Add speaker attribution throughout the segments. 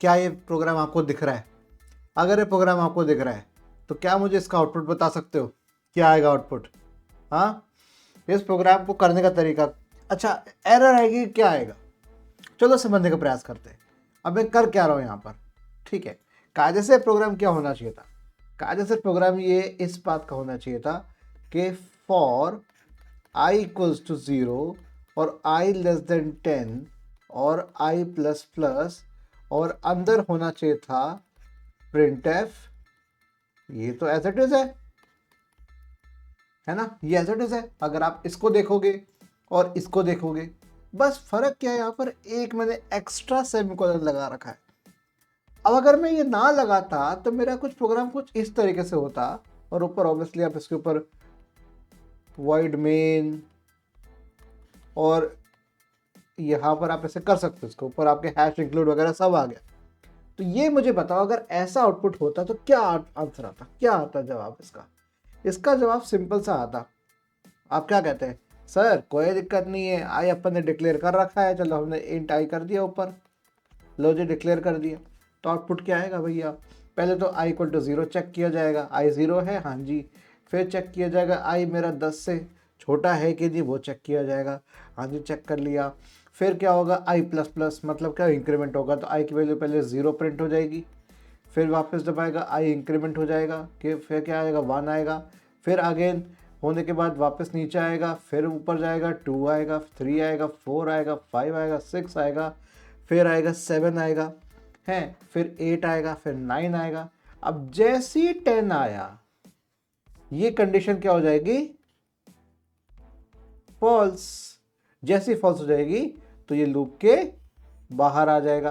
Speaker 1: क्या ये प्रोग्राम आपको दिख रहा है? अगर ये प्रोग्राम आपको दिख रहा है तो क्या मुझे इसका आउटपुट बता सकते हो? क्या आएगा आउटपुट? हाँ, इस प्रोग्राम को करने का तरीका। अच्छा, एरर आएगी, क्या आएगा? चलो समझने का प्रयास करते हैं। अब मैं कर क्या रहा हूँ यहाँ पर? ठीक है, कायदे से प्रोग्राम क्या होना चाहिए था? कायदे से प्रोग्राम ये इस बात का होना चाहिए था कि फॉर i इक्वल्स टू 0 और i लेस देन 10 और i प्लस प्लस, और अंदर होना चाहिए था printf। ये तो एज इट इज है ना, ये एज इट इज है। अगर आप इसको देखोगे और इसको देखोगे, बस फर्क क्या है यहाँ पर, एक मैंने एक्स्ट्रा सेमीकोलन लगा रखा है। अब अगर मैं ये ना लगाता तो मेरा कुछ प्रोग्राम कुछ इस तरीके से होता, और ऊपर ऑब्वियसली आप इसके ऊपर void main, और यहाँ पर आप ऐसे कर सकते हो, इसके ऊपर आपके हैश इंक्लूड वगैरह सब आ गया। तो ये मुझे बताओ, अगर ऐसा आउटपुट होता तो क्या आंसर आता, क्या आता जवाब इसका? इसका जवाब सिंपल सा आता। आप क्या कहते हैं? सर कोई दिक्कत नहीं है, आई अपन ने डिक्लेयर कर रखा है, चलो हमने इंट आई कर दिया ऊपर, लो जी डिक्लेयर कर दिया। तो आउटपुट क्या आएगा भैया? पहले तो आई इक्वल टू 0 चेक किया जाएगा, आई 0 है, हाँ जी। फिर चेक किया जाएगा आई मेरा 10 से छोटा है कि नहीं, वो चेक किया जाएगा, हाँ जी चेक कर लिया। फिर क्या होगा, आई प्लस प्लस मतलब क्या, इंक्रीमेंट होगा, तो आई की वैल्यू पहले 0 प्रिंट हो जाएगी। फिर वापस जब आएगा आई इंक्रीमेंट हो जाएगा, कि फिर क्या आएगा, 1 आएगा। फिर अगेन होने के बाद वापस नीचे आएगा, फिर ऊपर जाएगा, 2 आएगा, 3 आएगा, 4 आएगा, 5 आएगा, 6 आएगा, फिर आएगा 7 आएगा है, फिर 8 आएगा, फिर 9 आएगा। अब जैसी 10 आया, ये कंडीशन क्या हो जाएगी, फॉल्स। जैसी फॉल्स हो जाएगी तो ये लूप के बाहर आ जाएगा।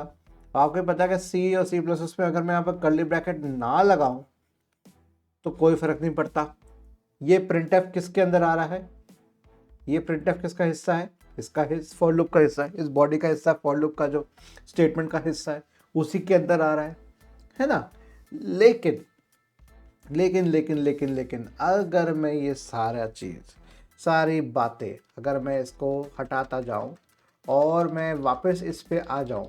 Speaker 1: आपको पता है कि सी और सी प्लस में अगर मैं यहाँ पर कर्ली ब्रैकेट ना लगाऊं तो कोई फर्क नहीं पड़ता। ये प्रिंटफ किसके अंदर आ रहा है? ये प्रिंटफ किसका हिस्सा है? इसका फॉर लूप का हिस्सा है, इस बॉडी का हिस्सा, फॉर लूप का जो स्टेटमेंट का हिस्सा है उसी के अंदर आ रहा है ना। लेकिन लेकिन लेकिन लेकिन लेकिन अगर मैं ये सारा चीज़, सारी बातें अगर मैं इसको हटाता जाऊं और मैं वापस इस पे आ जाऊं,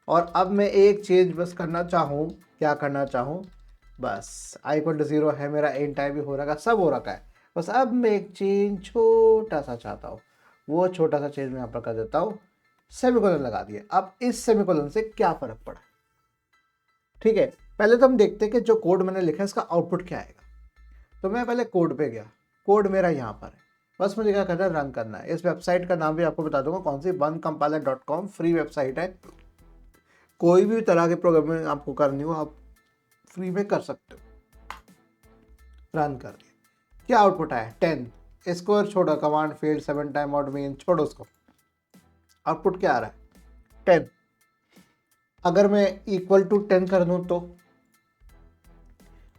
Speaker 1: और अब मैं एक चीज़ बस करना चाहूँ, क्या करना चाहूँ, बस आई इक्वल टू 0 है मेरा, इंट आई भी हो रखा, सब हो रखा है, बस अब मैं एक चेंज छोटा सा चाहता हूँ। वो छोटा सा चेंज मैं यहाँ पर कर देता हूँ, सेमीकोलन लगा दिया। अब इस सेमीकोलन से क्या फ़र्क पड़ा? ठीक है, पहले तो हम देखते हैं कि जो कोड मैंने लिखा है इसका आउटपुट क्या आएगा। तो मैं पहले कोड पे गया, कोड मेरा यहाँ पर है, बस मुझे क्या करना है, रन करना है। इस वेबसाइट का नाम भी आपको बता दूंगा, कौन सी, onecompiler.com, फ्री वेबसाइट है। कोई भी तरह के प्रोग्रामिंग आपको करनी हो आप फ्री में कर सकते हो। रन कर दिया, क्या आउटपुट आया, 10। इसको छोड़ो, command failed 7 time out main, छोड़ो उसको। आउटपुट क्या आ रहा है, 10। अगर मैं इक्वल टू 10 कर दूं तो,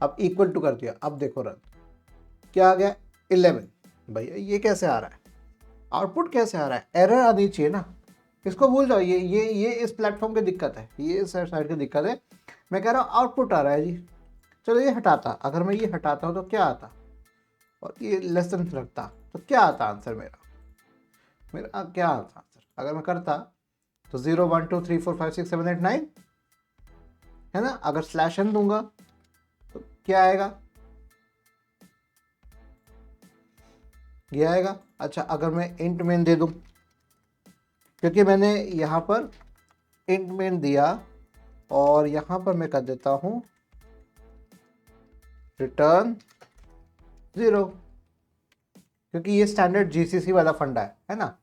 Speaker 1: अब इक्वल टू कर दिया, अब देखो रन, क्या आ गया, 11। भैया ये कैसे आ रहा है, आउटपुट कैसे आ रहा है? एरर आनी चाहिए ना। इसको भूल जाओ, ये इस प्लेटफॉर्म की दिक्कत है, ये इस साइड की दिक्कत है। मैं कह रहा हूँ आउटपुट आ रहा है जी। चलो ये हटाता, अगर मैं ये हटाता हूँ तो क्या आता, और ये लेस देन रखता तो क्या आता आंसर मेरा? मेरा क्या आता आंसर अगर मैं करता तो 0 1 2 3 4 5 6 7 8 9 है ना। अगर स्लैश एन दूंगा तो क्या आएगा, ये आएगा। अच्छा, अगर मैं इंट मेन दे दूं, क्योंकि मैंने यहाँ पर इंट मेन दिया, और यहाँ पर मैं कर देता हूँ रिटर्न 0, क्योंकि ये स्टैंडर्ड जीसीसी वाला फंडा है ना।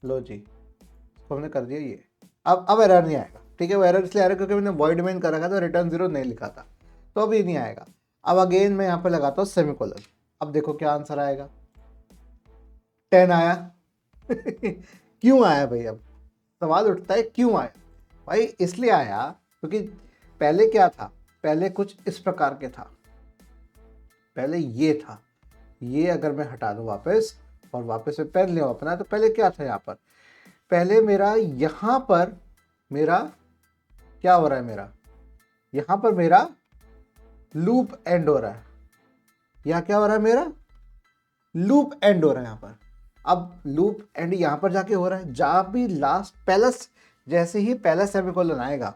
Speaker 1: लो जी, तो हमने कर दिया ये। अब एरर नहीं आएगा, ठीक है। वो एरर इसलिए आ रहा है क्योंकि मैंने वॉइड मेन कर रखा था, रिटर्न 0 नहीं लिखा था, तो अभी नहीं आएगा। अब अगेन मैं यहाँ पे लगाता हूँ सेमीकोलन, अब देखो क्या आंसर आएगा, 10 आया। क्यों आया भाई? अब सवाल उठता है क्यों आया भाई? इसलिए आया क्योंकि पहले क्या था, पहले कुछ इस प्रकार के था, पहले ये था, ये अगर मैं हटा दूं वापस और वापस से पेन ले अपना, तो पहले क्या था यहाँ पर, पहले मेरा यहाँ पर मेरा क्या हो रहा है, मेरा यहाँ पर मेरा लूप एंड हो रहा है, यहाँ क्या हो रहा है, मेरा लूप एंड हो रहा है यहाँ पर। अब लूप एंड यहाँ पर जाके हो रहा है, जहाँ भी लास्ट जैसे ही पहला सेमीकोलन आएगा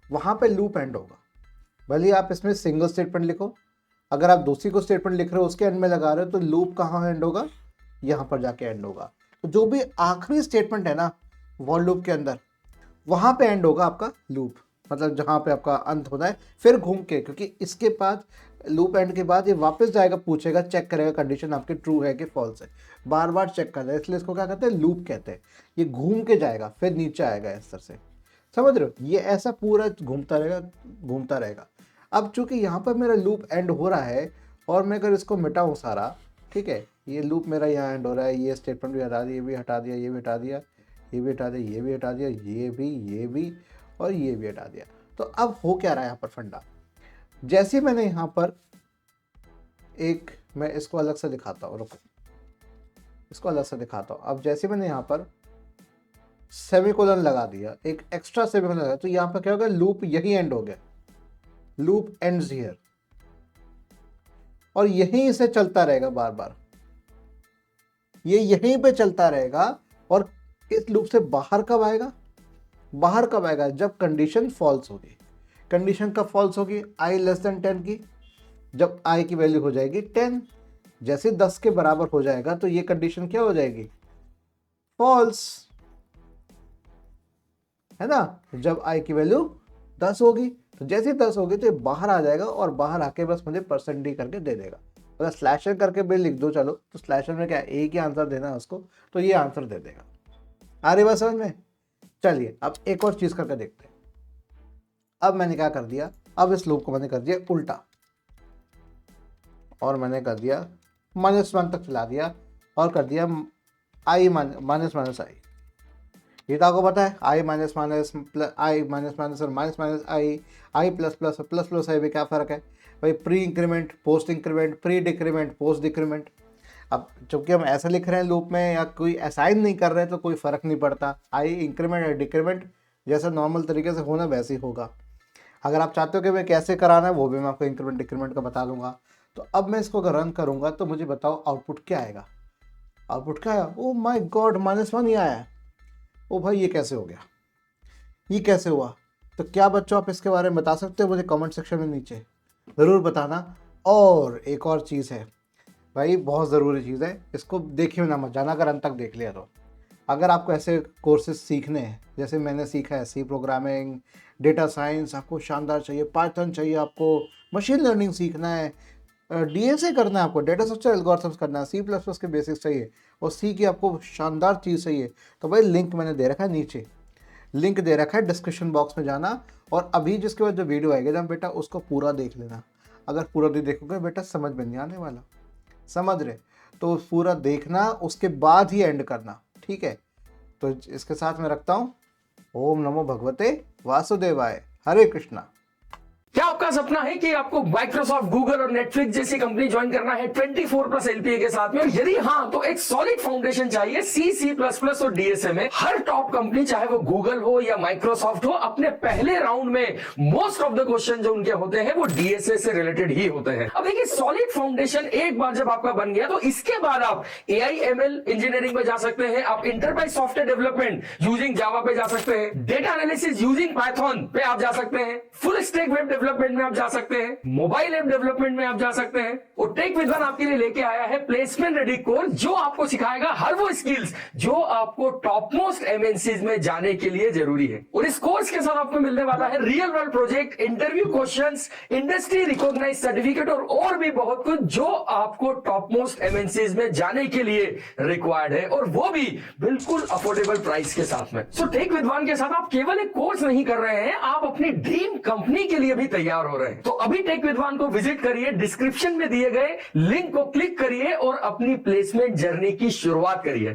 Speaker 1: वहां पे लूप एंड होगा। भले आप इसमें सिंगल स्टेटमेंट लिखो, अगर आप दूसरी को स्टेटमेंट लिख रहे हो उसके एंड में लगा रहे हो तो लूप कहाँ एंड होगा, यहाँ पर जाके एंड होगा। तो जो भी आखिरी स्टेटमेंट है ना वो लूप के अंदर, वहां पे एंड होगा आपका लूप, मतलब जहां पे आपका अंत होता है। फिर घूम के, क्योंकि इसके बाद लूप एंड के बाद ये वापस जाएगा, पूछेगा, चेक करेगा कंडीशन आपकी ट्रू है कि फॉल्स है, बार बार चेक करता है, इसलिए इसको क्या कहते हैं, लूप कहते हैं। ये घूम के जाएगा फिर नीचे आएगा इस तरह से, समझ रहे हो, ये ऐसा पूरा घूमता रहेगा घूमता रहेगा। अब चूंकि यहाँ पर मेरा लूप एंड हो रहा है और मैं अगर इसको मिटाऊँ सारा, ठीक है, ये लूप मेरा यहाँ एंड हो रहा है, ये स्टेटमेंट भी हटा दिया, ये भी हटा दिया, ये भी हटा दिया, ये भी हटा दिया, ये भी हटा दिया, ये भी और ये भी हटा दिया। तो अब हो क्या रहा है यहाँ पर फंडा, जैसे मैंने यहाँ पर एक, मैं इसको अलग से दिखाता हूँ, रुको इसको अलग से दिखाता हूँ। अब जैसे मैंने यहाँ पर सेमीकोलन लगा दिया, एक एक्स्ट्रा सेमीकोलन लगा, तो यहाँ पर क्या होगा, लूप यही एंड हो गया, लूप एंड्स हियर, और यहीं से चलता रहेगा बार बार, ये यहीं पे चलता रहेगा। और इस लूप से बाहर कब आएगा, बाहर कब आएगा, जब कंडीशन फॉल्स होगी। कंडीशन कब फॉल्स होगी, i लेस देन 10 की, जब i की वैल्यू हो जाएगी 10, जैसे 10 के बराबर हो जाएगा तो ये कंडीशन क्या हो जाएगी, फॉल्स, है ना। जब i की वैल्यू 10 होगी तो जैसे 10 होगी तो ये बाहर आ जाएगा और बाहर आके बस मुझे %d करके दे देगा। अगर स्लैशर करके भी लिख दो चलो, तो स्लैशर में क्या एक ही आंसर देना है उसको, तो ये आंसर दे देगा। आ रही बात समझ में। चलिए अब एक और चीज करके देखते हैं। अब मैंने क्या कर दिया, अब इस लूप को मैंने कर दिया उल्टा, और मैंने कर दिया -1 तक चला दिया और कर दिया i माइनस आई। ये तो आपको पता है, i minus minus I minus minus और माइनस माइनस आई प्लस प्लस और प्लस प्लस आई में क्या फ़र्क है भाई, pre increment post increment, pre decrement post decrement. अब चूंकि हम ऐसा लिख रहे हैं लूप में या कोई असाइन नहीं कर रहे तो कोई फ़र्क नहीं पड़ता, आई इंक्रीमेंट या डिक्रीमेंट जैसा नॉर्मल तरीके से होना वैसे ही होगा। अगर आप चाहते हो कि मैं कैसे कराना है वो भी मैं आपको इंक्रीमेंट डिक्रीमेंट का बता दूंगा। तो अब मैं इसको अगर रन करूंगा तो मुझे बताओ आउटपुट क्या आएगा, आउटपुट क्या आया, ओ माय गॉड -1 ही आया है। ओ भाई ये कैसे हो गया, ये कैसे हुआ। तो क्या बच्चों आप इसके बारे में बता सकते हो मुझे कमेंट सेक्शन में नीचे ज़रूर बताना। और एक और चीज़ है भाई, बहुत ज़रूरी चीज़ है, इसको देखिए ना मत जाना अगर अंत तक देख लिया तो। अगर आपको ऐसे कोर्सेज सीखने हैं जैसे मैंने सीखा है, सी प्रोग्रामिंग, डेटा साइंस आपको शानदार चाहिए, पाइथन चाहिए, आपको मशीन लर्निंग सीखना है, डीएसए करना है, आपको डेटा स्ट्रक्चर एल्गोरिथम्स करना है, C++ के बेसिक्स चाहिए और सी की आपको शानदार चीज़ चाहिए, तो भाई लिंक मैंने दे रखा है नीचे, लिंक दे रखा है डिस्क्रिप्शन बॉक्स में जाना। और अभी जिसके बाद जो वीडियो आएगी ना बेटा उसको पूरा देख लेना, अगर पूरा नहीं देखोगे बेटा समझ में नहीं आने वाला, समझ रहे, तो पूरा देखना उसके बाद ही एंड करना, ठीक है। तो इसके साथ मैं रखता हूँ, ओम नमो भगवते वासुदेवाय, हरे कृष्णा।
Speaker 2: क्या आपका सपना है कि आपको माइक्रोसॉफ्ट, गूगल और नेटफ्लिक्स जैसी कंपनी ज्वाइन करना है 24+ LPA के साथ में? और यदि हाँ तो एक सॉलिड फाउंडेशन चाहिए C++ और डीएसए में। हर टॉप कंपनी चाहे वो गूगल हो या माइक्रोसॉफ्ट हो, अपने पहले राउंड में मोस्ट ऑफ द क्वेश्चन जो उनके होते हैं वो डीएसए से रिलेटेड ही होते हैं। अब देखिए सॉलिड फाउंडेशन एक बार जब आपका बन गया तो इसके बाद आप AI/ML इंजीनियरिंग में जा सकते हैं, आप enterprise software development using Java पे जा सकते हैं, डेटा एनालिसिस यूजिंग पाइथन पे आप जा सकते हैं, फुल स्टैक वेब डेवलपमेंट में आप जा सकते हैं, मोबाइल ऐप डेवलपमेंट में आप जा सकते हैं। और टेक विद्वान आपके लिए लेके आया है प्लेसमेंट रेडी कोर्स जो आपको सिखाएगा हर वो स्किल्स जो आपको टॉप मोस्ट एमएनसीज में जाने के लिए जरूरी है। और इस कोर्स के साथ आपको मिलने वाला है real world project, interview questions, industry recognised certificate और भी बहुत कुछ जो आपको टॉप मोस्ट एमएनसीज में जाने के लिए रिक्वायर्ड है, और वो भी बिल्कुल अफोर्डेबल प्राइस के साथ में। सो टेक विद्वान के साथ आप केवल एक कोर्स नहीं कर रहे हैं, आप अपनी ड्रीम कंपनी के लिए भी तैयार हो रहे हैं। तो अभी टेक विद्वान को विजिट करिए, डिस्क्रिप्शन में दिए गए लिंक को क्लिक करिए और अपनी प्लेसमेंट जर्नी की शुरुआत करिए।